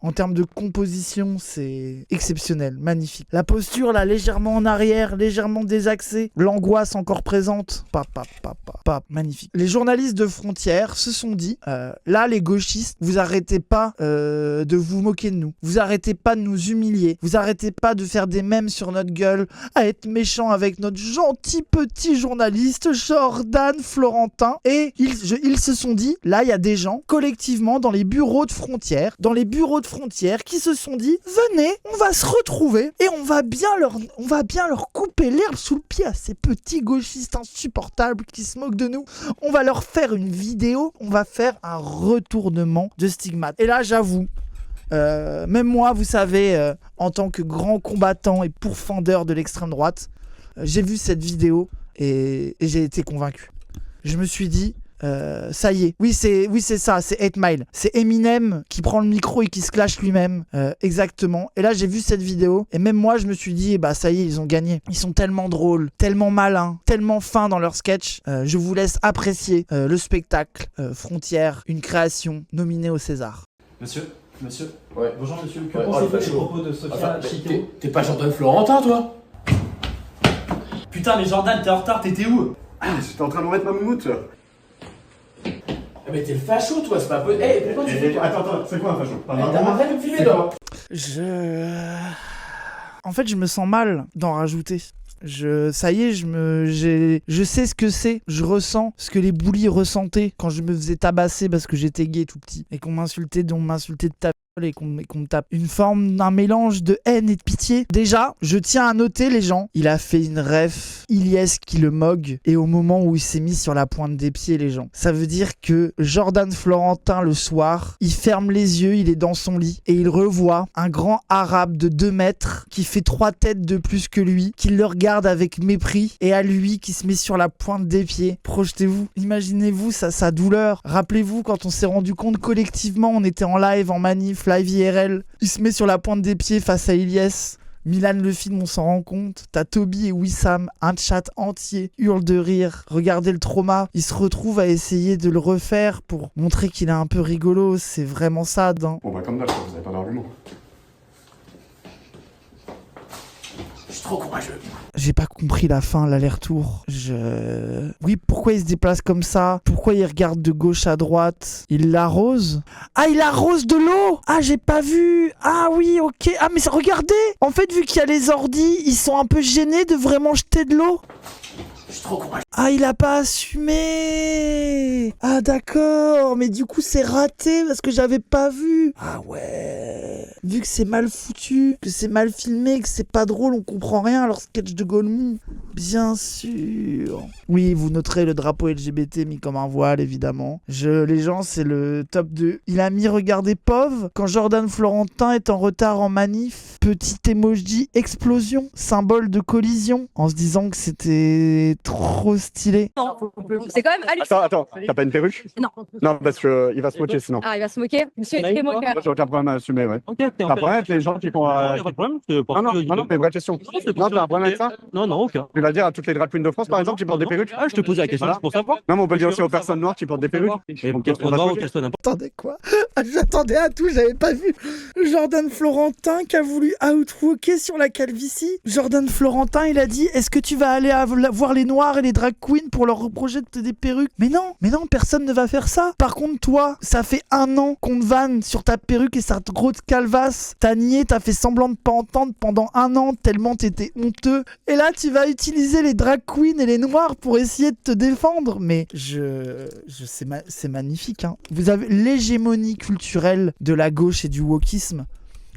En termes de composition, c'est exceptionnel, magnifique. La posture là, légèrement en arrière, légèrement désaxée, l'angoisse encore présente. Magnifique. Les journalistes de Frontière se sont dit, là les gauchistes, vous arrêtez pas de vous moquer de nous. Vous arrêtez pas de nous humilier. Vous arrêtez pas de faire des mèmes sur notre gueule, à être méchants avec notre gentil petit journaliste Jordan Florentin. Et ils se sont dit, là il y a des gens, collectivement, dans les bureaux de Frontière, qui se sont dit, venez, on va se retrouver et on va bien leur couper l'herbe sous le pied à ces petits gauchistes insupportables qui se moquent de nous. On va leur faire une vidéo, on va faire un retournement de stigmate. Et là, j'avoue, même moi, vous savez, en tant que grand combattant et pourfendeur de l'extrême droite, j'ai vu cette vidéo et j'ai été convaincu. Je me suis dit, ça y est, oui c'est ça, c'est 8 Mile, c'est Eminem qui prend le micro et qui se clash lui-même, exactement. Et là j'ai vu cette vidéo et même moi je me suis dit, bah ça y est, ils ont gagné. Ils sont tellement drôles, tellement malins, tellement fins dans leur sketch. Je vous laisse apprécier le spectacle Frontière, une création nominée au César. Monsieur. Ouais. Bonjour monsieur, que pensez-vous des propos de Sophia Chico? T'es pas Jordan Florentin toi? Putain mais Jordan, t'es en retard, t'étais où? J'étais en train de remettre ma moumoute. Mais t'es le facho toi, c'est pas possible. Hey, pourquoi tu fais toi? Attends, c'est quoi un facho? Arrête de me filmer toi. En fait, je me sens mal d'en rajouter. Ça y est, je sais ce que c'est. Je ressens ce que les bullies ressentaient quand je me faisais tabasser parce que j'étais gay tout petit et qu'on m'insultait de ta et qu'on me tape. Une forme d'un mélange de haine et de pitié. Déjà, je tiens à noter les gens, il a fait une ref Ilyes qui le mogue et au moment où il s'est mis sur la pointe des pieds les gens. Ça veut dire que Jordan Florentin le soir, il ferme les yeux, il est dans son lit et il revoit un grand arabe de 2 mètres qui fait 3 têtes de plus que lui, qui le regarde avec mépris et à lui qui se met sur la pointe des pieds. Projetez-vous, imaginez-vous sa douleur. Rappelez-vous quand on s'est rendu compte collectivement, on était en live, en manif, live IRL, il se met sur la pointe des pieds face à Ilyes. Milan le film, on s'en rend compte. T'as Toby et Wissam, un chat entier, hurle de rire. Regardez le trauma. Il se retrouve à essayer de le refaire pour montrer qu'il est un peu rigolo. C'est vraiment sad, hein. Bon bah comme d'hab, vous avez pas d'argument. Je suis trop courageux. J'ai pas compris la fin, l'aller-retour. Oui, pourquoi il se déplace comme ça? Pourquoi il regarde de gauche à droite? Il l'arrose? Ah, il arrose de l'eau! Ah, j'ai pas vu! Ah oui, ok. Ah, mais regardez! En fait, vu qu'il y a les ordis, ils sont un peu gênés de vraiment jeter de l'eau. Je suis trop courageux. Ah, il a pas assumé. Ah, d'accord. Mais du coup, c'est raté parce que j'avais pas vu. Ah ouais. Vu que c'est mal foutu, que c'est mal filmé, que c'est pas drôle, on comprend rien à leur sketch de Golemont. Bien sûr. Oui, vous noterez le drapeau LGBT mis comme un voile, évidemment. Les gens, c'est le top 2. Il a mis regardez pauvre quand Jordan Florentin est en retard en manif. Petit emoji explosion, symbole de collision, en se disant que c'était trop stylé. Non, c'est quand même hallucinant. Attends, t'as pas une perruque? Non. Non, parce qu'il va se moquer sinon. Ah, il va se moquer. Monsieur est très moqueur. Moi, j'ai aucun problème à assumer, ouais. Ok, T'as un problème avec les gens qui font. pas de problème. Non, mais vraie question. Non, t'as un problème avec ça? Non, aucun. Tu vas dire à toutes les drag queens de France, par exemple, qui portent des perruques? Ah, je te posais la question pour savoir. Non, mais on peut dire aussi aux personnes noires qui portent des perruques. Mais qu'est-ce qu'on va qu'est-ce qu'on n'importe. Attendez quoi? J'attendais à tout, j'avais pas vu Jordan Florentin qui a voulu outwalker sur la calvitie. Jordan Florentin, il a dit est-ce que tu vas aller voir les noirs et les drag queens pour leur reprocher des perruques? Mais non, personne ne va faire ça. Par contre, toi, ça fait 1 an qu'on te vanne sur ta perruque et sa grosse calvasse. T'as nié, t'as fait semblant de pas entendre pendant 1 an tellement t'étais honteux. Et là, tu vas utiliser les drag queens et les noirs pour essayer de te défendre. Mais c'est magnifique, hein. Vous avez l'hégémonie culturelle de la gauche et du wokisme.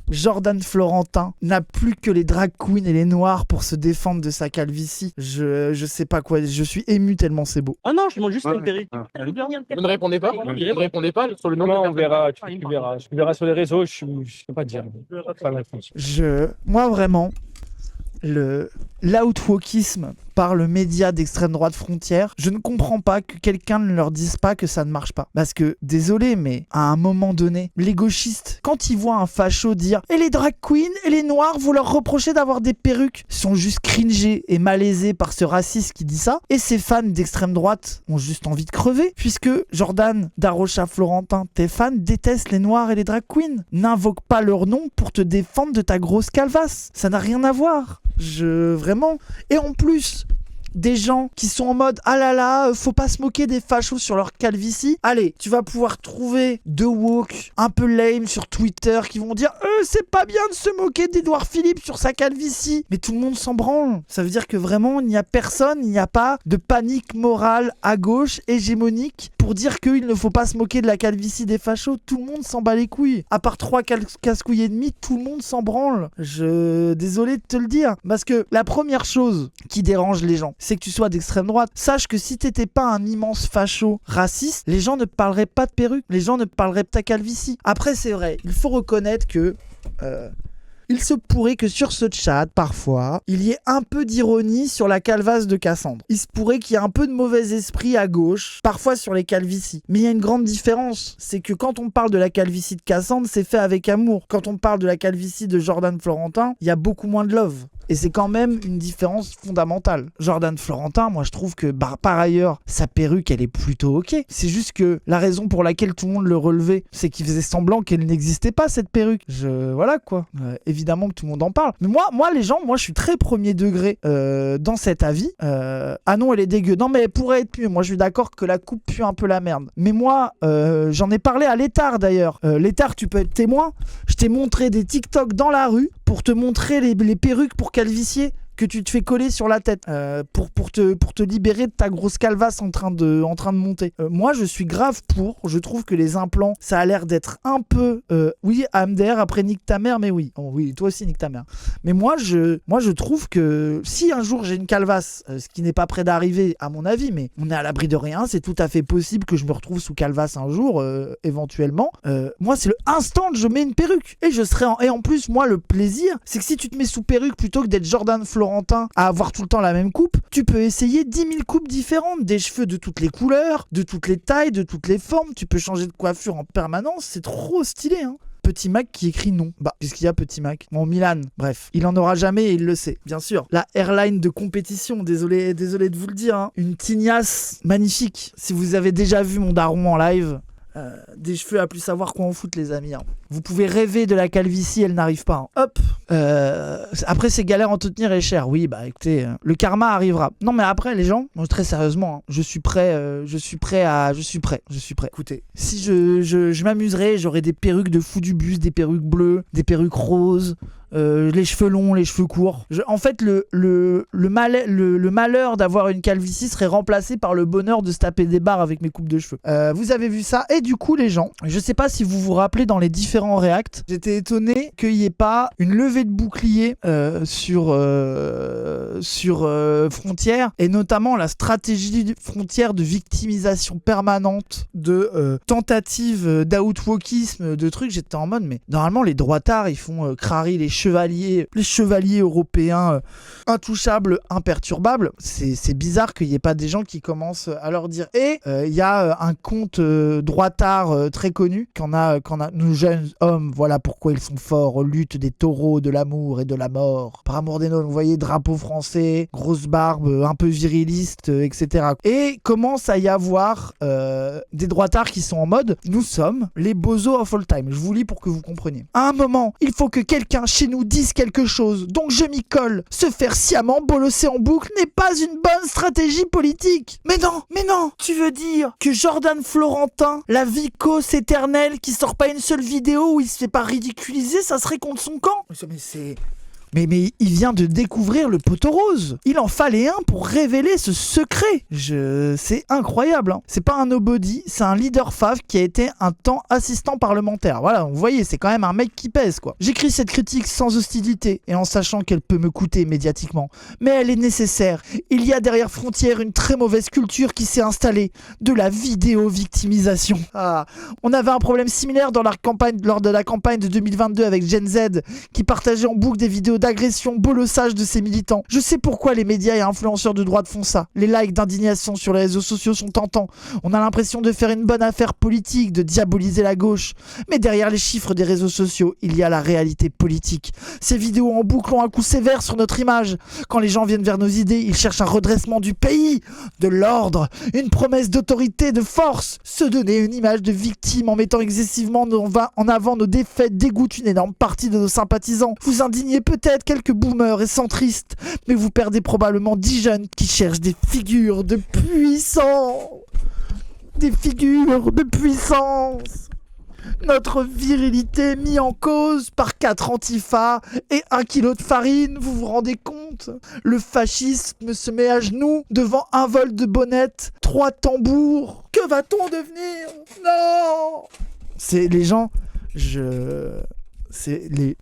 Jordan Florentin n'a plus que les drag queens et les noirs pour se défendre de sa calvitie. Je sais pas quoi, je suis ému tellement c'est beau. Ah non, je demande juste une perruque. Vous ne répondez pas? Vous ne répondez pas sur le nom? Non, on verra, tu verras sur les réseaux, je peux pas te dire. Moi vraiment, l'outwokisme par le média d'extrême droite frontière, je ne comprends pas que quelqu'un ne leur dise pas que ça ne marche pas. Parce que, désolé, mais à un moment donné, les gauchistes, quand ils voient un facho dire « Et les drag queens et les noirs, vous leur reprochez d'avoir des perruques », sont juste cringés et malaisés par ce raciste qui dit ça. Et ces fans d'extrême droite ont juste envie de crever, puisque Jordan, Darocha, Florentin, tes fans détestent les noirs et les drag queens. N'invoque pas leur nom pour te défendre de ta grosse calvasse. Ça n'a rien à voir. Vraiment. Et en plus, des gens qui sont en mode ah là là, faut pas se moquer des fachos sur leur calvitie. Allez, tu vas pouvoir trouver 2 woke un peu lame sur Twitter qui vont dire c'est pas bien de se moquer d'Edouard Philippe sur sa calvitie. Mais tout le monde s'en branle. Ça veut dire que vraiment, il n'y a personne, il n'y a pas de panique morale à gauche, hégémonique, pour dire qu'il ne faut pas se moquer de la calvitie des fachos. Tout le monde s'en bat les couilles. À part 3 casse-couilles et demi, tout le monde s'en branle. Désolé de te le dire. Parce que la première chose qui dérange les gens, c'est que tu sois d'extrême droite. Sache que si t'étais pas un immense facho raciste, les gens ne parleraient pas de perruque, les gens ne parleraient de ta calvitie. Après, c'est vrai, il faut reconnaître que il se pourrait que sur ce chat, parfois, il y ait un peu d'ironie sur la calvasse de Cassandre. Il se pourrait qu'il y ait un peu de mauvais esprit à gauche, parfois sur les calvities. Mais il y a une grande différence, c'est que quand on parle de la calvitie de Cassandre, c'est fait avec amour. Quand on parle de la calvitie de Jordan Florentin, il y a beaucoup moins de love. Et c'est quand même une différence fondamentale. Jordan Florentin, moi je trouve que par ailleurs, sa perruque elle est plutôt ok. C'est juste que la raison pour laquelle tout le monde le relevait, c'est qu'il faisait semblant qu'elle n'existait pas cette perruque. Voilà quoi. Évidemment que tout le monde en parle. Mais moi les gens, moi je suis très premier degré dans cet avis. Ah non elle est dégueu. Non mais elle pourrait être mieux. Moi je suis d'accord que la coupe pue un peu la merde. Mais moi j'en ai parlé à Létard d'ailleurs. Létard tu peux être témoin. Je t'ai montré des TikTok dans la rue pour te montrer les perruques pour calvicier que tu te fais coller sur la tête pour te libérer de ta grosse calvasse en train de monter. Moi, je suis grave pour. Je trouve que les implants, ça a l'air d'être un peu... oui, AMDR, après nique ta mère, mais oui. Oh, oui, toi aussi, nique ta mère. Mais moi, je trouve que si un jour j'ai une calvasse, ce qui n'est pas près d'arriver, à mon avis, mais on est à l'abri de rien, c'est tout à fait possible que je me retrouve sous calvasse un jour, éventuellement. Moi, c'est le instant que je mets une perruque. Et en plus, moi, le plaisir, c'est que si tu te mets sous perruque plutôt que d'être Jordan Florentin à avoir tout le temps la même coupe, tu peux essayer 10 000 coupes différentes, des cheveux de toutes les couleurs, de toutes les tailles, de toutes les formes, tu peux changer de coiffure en permanence, c'est trop stylé hein. Petit Mac qui écrit non. Bah, puisqu'il y a Petit Mac. Bon, Milan, bref. Il en aura jamais et il le sait, bien sûr. La airline de compétition, désolé de vous le dire, hein. Une tignasse magnifique. Si vous avez déjà vu mon daron en live, des cheveux à plus savoir quoi en foutre les amis, hein. Vous pouvez rêver de la calvitie, elle n'arrive pas. Hein. Hop. Après, c'est galère à entretenir et cher. Oui, bah écoutez, le karma arrivera. Non, mais après, les gens, très sérieusement, hein, je suis prêt. Écoutez, si je m'amuserais, j'aurais des perruques de fou du bus, des perruques bleues, des perruques roses. Les cheveux longs, les cheveux courts. En fait, le malheur d'avoir une calvitie serait remplacé par le bonheur de se taper des barres avec mes coupes de cheveux. Vous avez vu ça. Et du coup, les gens, je sais pas si vous vous rappelez dans les différents reacts, j'étais étonné qu'il n'y ait pas une levée de bouclier sur Frontières, et notamment la stratégie Frontières de victimisation permanente, de tentative d'outwokisme, de trucs. J'étais en mode, mais normalement, les droitards, ils font crari les chevaliers européens intouchables, imperturbables. C'est bizarre qu'il n'y ait pas des gens qui commencent à leur dire. Et il y a un conte droitard très connu qu'on a nos jeunes hommes, voilà pourquoi ils sont forts, lutte des taureaux, de l'amour et de la mort. Par amour des nôtres, vous voyez, drapeau français, grosse barbe, un peu viriliste, etc. Et commence à y avoir des droitards qui sont en mode, nous sommes les bozos of all time. Je vous lis pour que vous compreniez. À un moment, il faut que quelqu'un chez nous dise quelque chose, donc je m'y colle. Se faire sciemment bolosser en boucle n'est pas une bonne stratégie politique. Mais non, tu veux dire que Jordan Florentin, la vicose éternelle qui sort pas une seule vidéo où il se fait pas ridiculiser, ça serait contre son camp? Mais il vient de découvrir le poteau rose. Il en fallait un pour révéler ce secret. C'est incroyable. Hein. C'est pas un nobody, c'est un leader fave qui a été un temps assistant parlementaire. Voilà, vous voyez, c'est quand même un mec qui pèse, quoi. J'écris cette critique sans hostilité et en sachant qu'elle peut me coûter médiatiquement. Mais elle est nécessaire. Il y a derrière Frontières une très mauvaise culture qui s'est installée. De la vidéo-victimisation. Ah, on avait un problème similaire lors de la campagne de 2022 avec Gen Z qui partageait en boucle des vidéos d'agression, bolossage de ses militants. Je sais pourquoi les médias et influenceurs de droite font ça. Les likes d'indignation sur les réseaux sociaux sont tentants. On a l'impression de faire une bonne affaire politique, de diaboliser la gauche. Mais derrière les chiffres des réseaux sociaux, il y a la réalité politique. Ces vidéos en boucle ont un coup sévère sur notre image. Quand les gens viennent vers nos idées, ils cherchent un redressement du pays, de l'ordre, une promesse d'autorité, de force. Se donner une image de victime en mettant excessivement en avant nos défaites dégoûte une énorme partie de nos sympathisants. Vous indignez peut-être quelques boomers et centristes, mais vous perdez probablement 10 jeunes qui cherchent des figures de puissance. Des figures de puissance. Notre virilité mise en cause par 4 antifas et 1 kilo de farine, vous vous rendez compte? Le fascisme se met à genoux devant un vol de bonnettes, 3 tambours. Que va-t-on devenir? Non! C'est les gens,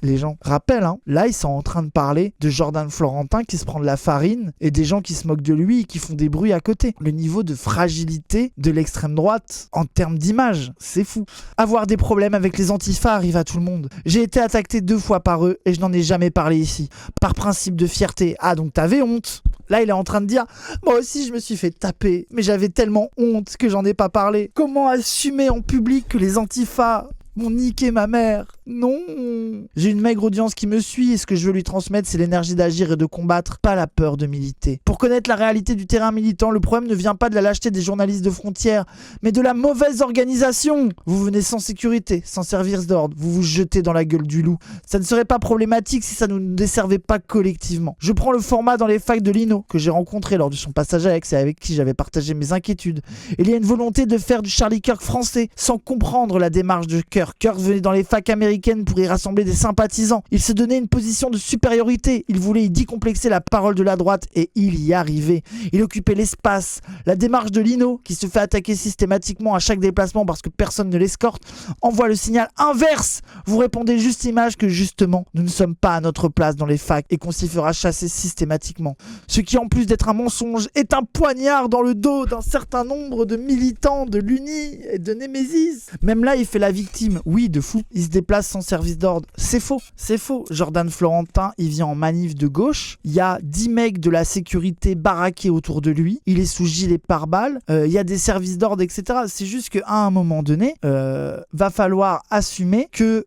les gens rappellent, hein. Là ils sont en train de parler de Jordan Florentin qui se prend de la farine et des gens qui se moquent de lui et qui font des bruits à côté. Le niveau de fragilité de l'extrême droite en termes d'image, c'est fou. Avoir des problèmes avec les antifas arrive à tout le monde. J'ai été attaqué 2 fois par eux et je n'en ai jamais parlé ici. Par principe de fierté. Ah, donc t'avais honte? Là, il est en train de dire « Moi aussi, je me suis fait taper, mais j'avais tellement honte que j'en ai pas parlé. Comment assumer en public que les antifas m'ont niqué ma mère? Non. J'ai une maigre audience qui me suit et ce que je veux lui transmettre, c'est l'énergie d'agir et de combattre, pas la peur de militer. Pour connaître la réalité du terrain militant, le problème ne vient pas de la lâcheté des journalistes de Frontières, mais de la mauvaise organisation. Vous venez sans sécurité, sans service d'ordre, vous vous jetez dans la gueule du loup. Ça ne serait pas problématique si ça ne nous desservait pas collectivement. Je prends le format dans les facs de Lino, que j'ai rencontré lors de son passage à Aix et avec qui j'avais partagé mes inquiétudes. Il y a une volonté de faire du Charlie Kirk français, sans comprendre la démarche de Kirk. Kirk venait dans les facs américaines pour y rassembler des sympathisants. Il se donnait une position de supériorité. Il voulait y décomplexer la parole de la droite et il y arrivait. Il occupait l'espace. La démarche de Lino, qui se fait attaquer systématiquement à chaque déplacement parce que personne ne l'escorte, envoie le signal inverse. Vous répondez juste image que justement, nous ne sommes pas à notre place dans les facs et qu'on s'y fera chasser systématiquement. Ce qui, en plus d'être un mensonge, est un poignard dans le dos d'un certain nombre de militants de l'Uni et de Némésis. Même là, il fait la victime. Oui, de fou. Il se déplace sans service d'ordre. C'est faux. C'est faux. Jordan Florentin, il vient en manif de gauche. Il y a 10 mecs de la sécurité baraqués autour de lui. Il est sous gilet pare-balles. Il y a des services d'ordre, etc. C'est juste qu'à un moment donné, va falloir assumer que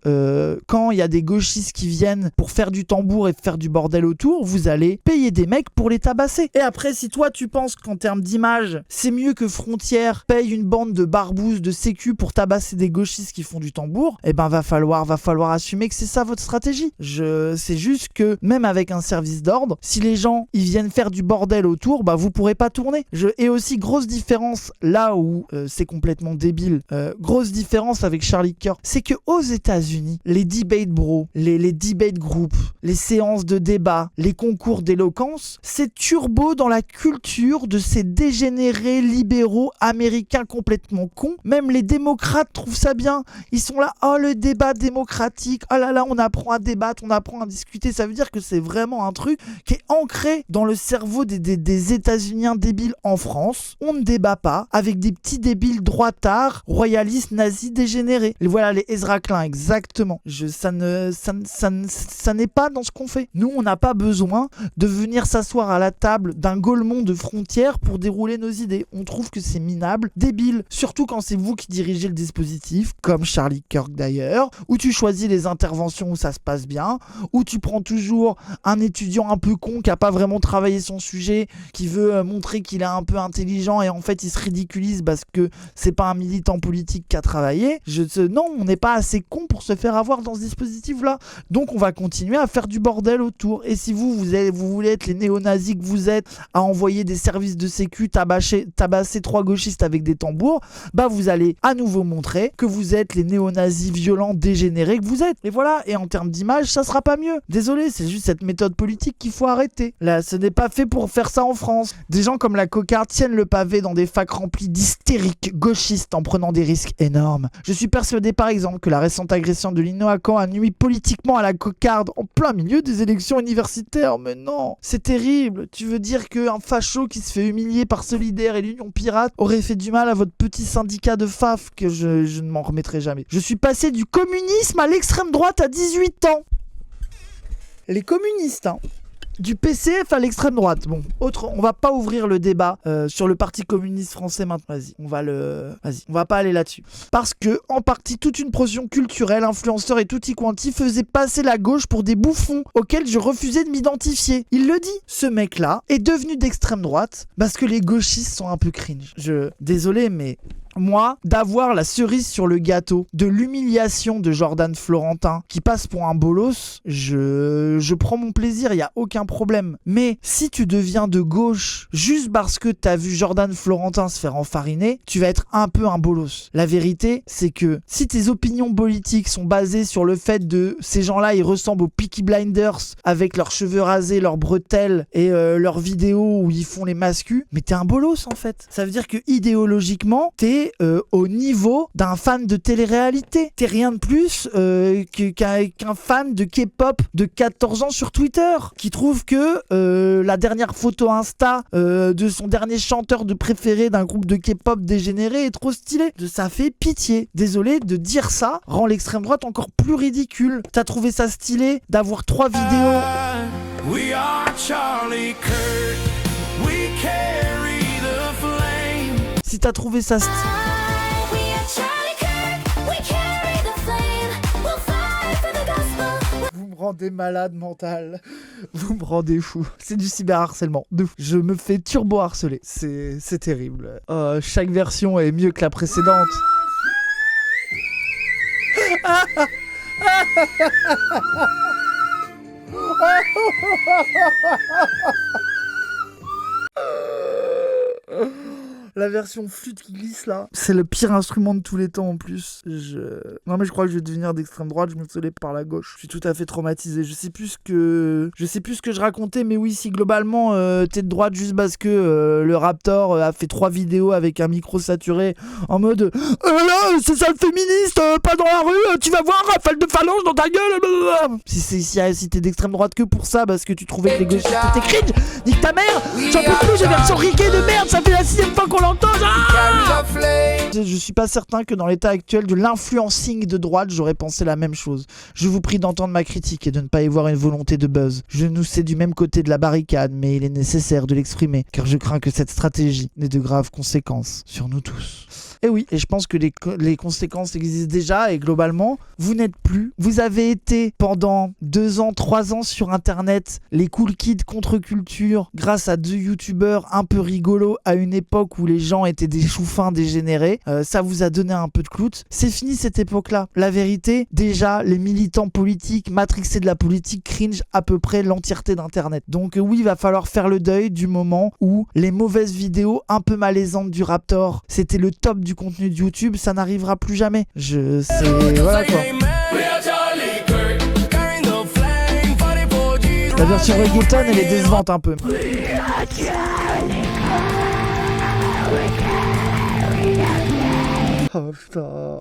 quand il y a des gauchistes qui viennent pour faire du tambour et faire du bordel autour, vous allez payer des mecs pour les tabasser. Et après, si toi, tu penses qu'en termes d'image, c'est mieux que Frontières paye une bande de barbouzes de sécu pour tabasser des gauchistes qui font du tambour, eh ben va falloir va falloir assumer que c'est ça votre stratégie. C'est juste que même avec un service d'ordre, si les gens ils viennent faire du bordel autour, bah vous pourrez pas tourner. Et aussi grosse différence là où c'est complètement débile, grosse différence avec Charlie Kirk, c'est que aux États-Unis, les debate bros, les debate groups, les séances de débat, les concours d'éloquence, c'est turbo dans la culture de ces dégénérés libéraux américains complètement cons. Même les démocrates trouvent ça bien. Ils sont là, oh le débat démocratique, oh là là, on apprend à débattre, on apprend à discuter. Ça veut dire que c'est vraiment un truc qui est ancré dans le cerveau des États-Uniens débiles en France. On ne débat pas avec des petits débiles droitards, royalistes, nazis, dégénérés. Et voilà les Ezra Klein, exactement. Ça n'est pas dans ce qu'on fait. Nous, on n'a pas besoin de venir s'asseoir à la table d'un Gaulmont de frontières pour dérouler nos idées. On trouve que c'est minable, débile, surtout quand c'est vous qui dirigez le dispositif, comme Charlie Kirk d'ailleurs, où tu choisis les interventions où ça se passe bien, où tu prends toujours un étudiant un peu con qui a pas vraiment travaillé son sujet, qui veut montrer qu'il est un peu intelligent et en fait il se ridiculise parce que c'est pas un militant politique qui a travaillé. Non, on n'est pas assez con pour se faire avoir dans ce dispositif là. Donc on va continuer à faire du bordel autour. Et si vous voulez être les néo-nazis que vous êtes, à envoyer des services de sécu tabasser 3 gauchistes avec des tambours, bah vous allez à nouveau montrer que vous êtes les néo-nazis violents dégénérés que vous êtes. Et voilà, et en termes d'image, ça sera pas mieux. Désolé, c'est juste cette méthode politique qu'il faut arrêter. Là, ce n'est pas fait pour faire ça en France. Des gens comme la cocarde tiennent le pavé dans des facs remplis d'hystériques gauchistes en prenant des risques énormes. Je suis persuadé par exemple que la récente agression de Lino à Caen a nui politiquement à la cocarde en plein milieu des élections universitaires. Mais non, c'est terrible. Tu veux dire qu'un facho qui se fait humilier par Solidaire et l'Union Pirate aurait fait du mal à votre petit syndicat de FAF, que je ne m'en remettrai jamais. Je suis passé du communisme à l'extrême droite à 18 ans. Les communistes, hein. Du PCF à l'extrême droite. Bon, on va pas ouvrir le débat sur le Parti communiste français maintenant. On va pas aller là-dessus. Parce que, en partie, toute une pression culturelle, influenceurs et tutti quanti faisait passer la gauche pour des bouffons auxquels je refusais de m'identifier. Il le dit. Ce mec-là est devenu d'extrême droite parce que les gauchistes sont un peu cringe. Désolé, mais... moi, d'avoir la cerise sur le gâteau de l'humiliation de Jordan Florentin qui passe pour un bolos, je prends mon plaisir, il n'y a aucun problème. Mais si tu deviens de gauche juste parce que t'as vu Jordan Florentin se faire enfariner, tu vas être un peu un bolos. La vérité, c'est que si tes opinions politiques sont basées sur le fait de ces gens-là, ils ressemblent aux Peaky Blinders avec leurs cheveux rasés, leurs bretelles et leurs vidéos où ils font les mascus, mais t'es un bolos en fait. Ça veut dire que idéologiquement, t'es au niveau d'un fan de télé-réalité. T'es rien de plus qu'un fan de K-pop de 14 ans sur Twitter qui trouve que la dernière photo Insta de son dernier chanteur de préféré d'un groupe de K-pop dégénéré est trop stylé. Ça fait pitié. Désolé, de dire ça rend l'extrême droite encore plus ridicule. T'as trouvé ça stylé d'avoir 3 vidéos. We are Charlie Kirk. We carry the flame. Si t'as trouvé ça stylé. Vous me rendez malade mental. Vous me rendez fou. C'est du cyberharcèlement. De fou. Je me fais turbo harceler. C'est terrible. Chaque version est mieux que la précédente. La version flûte qui glisse là, c'est le pire instrument de tous les temps en plus. Non mais je crois que je vais devenir d'extrême droite, je me faisais par la gauche. Je suis tout à fait traumatisé. Je sais plus ce que je racontais, mais oui, si globalement t'es de droite juste parce que le Raptor a fait 3 vidéos avec un micro saturé en mode là c'est ça le féministe, pas dans la rue, tu vas voir rafale de phalange dans ta gueule. Si t'es d'extrême droite que pour ça parce que tu trouvais que les gauchistes étaient cringe, nique ta mère. J'en peux plus, j'ai version riquée de merde, ça fait la 6ème fois qu'on l'entend. Je suis pas certain que dans l'état actuel de l'influencing de droite, j'aurais pensé la même chose. Je vous prie d'entendre ma critique et de ne pas y voir une volonté de buzz. Je nous sais du même côté de la barricade, mais il est nécessaire de l'exprimer, car je crains que cette stratégie n'ait de graves conséquences sur nous tous. Et oui, et je pense que les conséquences existent déjà et globalement, vous n'êtes plus. Vous avez été pendant 2 ans, 3 ans sur internet, les cool kids contre-culture, grâce à 2 youtubeurs un peu rigolos à une époque où les gens étaient des choux-fins dégénérés. Ça vous a donné un peu de clout. C'est fini cette époque-là. La vérité, déjà, les militants politiques, matrixés de la politique, cringe à peu près l'entièreté d'internet. Donc oui, il va falloir faire le deuil du moment où les mauvaises vidéos un peu malaisantes du Raptor, c'était le top du contenu de YouTube, ça n'arrivera plus jamais. Voilà quoi. La version reggaeton, elle est décevante un peu. Oh putain.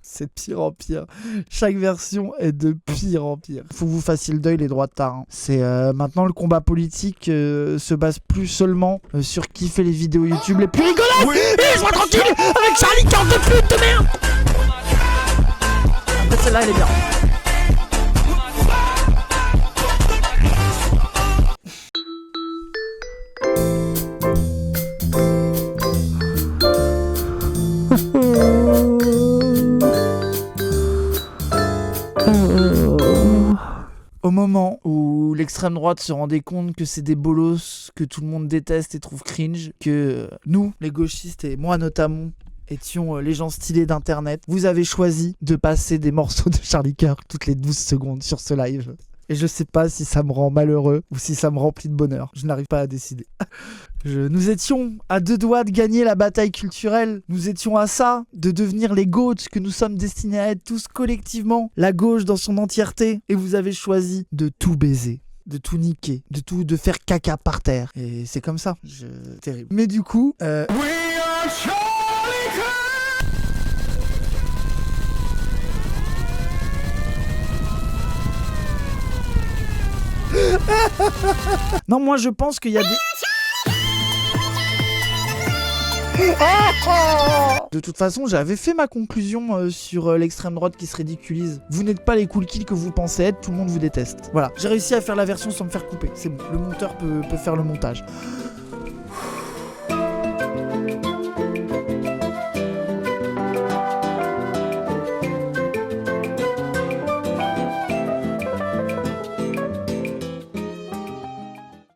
C'est de pire en pire. Chaque version est de pire en pire. Faut que vous fassiez le deuil, les droitards. Hein. C'est maintenant le combat politique se base plus seulement sur qui fait les vidéos YouTube les plus rigolotes. Oui. Laisse-moi tranquille avec Charlie 42 putes de merde. Après celle-là, elle est bien. Au moment où l'extrême droite se rendait compte que c'est des bolos que tout le monde déteste et trouve cringe, que nous, les gauchistes et moi notamment, étions les gens stylés d'internet, vous avez choisi de passer des morceaux de Charlie Kirk toutes les 12 secondes sur ce live. Et je sais pas si ça me rend malheureux ou si ça me remplit de bonheur. Je n'arrive pas à décider. Nous étions à 2 doigts de gagner la bataille culturelle. Nous étions à ça, de devenir les goats que nous sommes destinés à être tous collectivement. La gauche dans son entièreté. Et vous avez choisi de tout baiser. De tout niquer. De faire caca par terre. Et c'est comme ça. Terrible. Mais du coup... Non, moi je pense qu'il y a des... De toute façon, j'avais fait ma conclusion sur l'extrême droite qui se ridiculise. Vous n'êtes pas les cool kids que vous pensez être, tout le monde vous déteste. Voilà, j'ai réussi à faire la version sans me faire couper. C'est bon, le monteur peut faire le montage.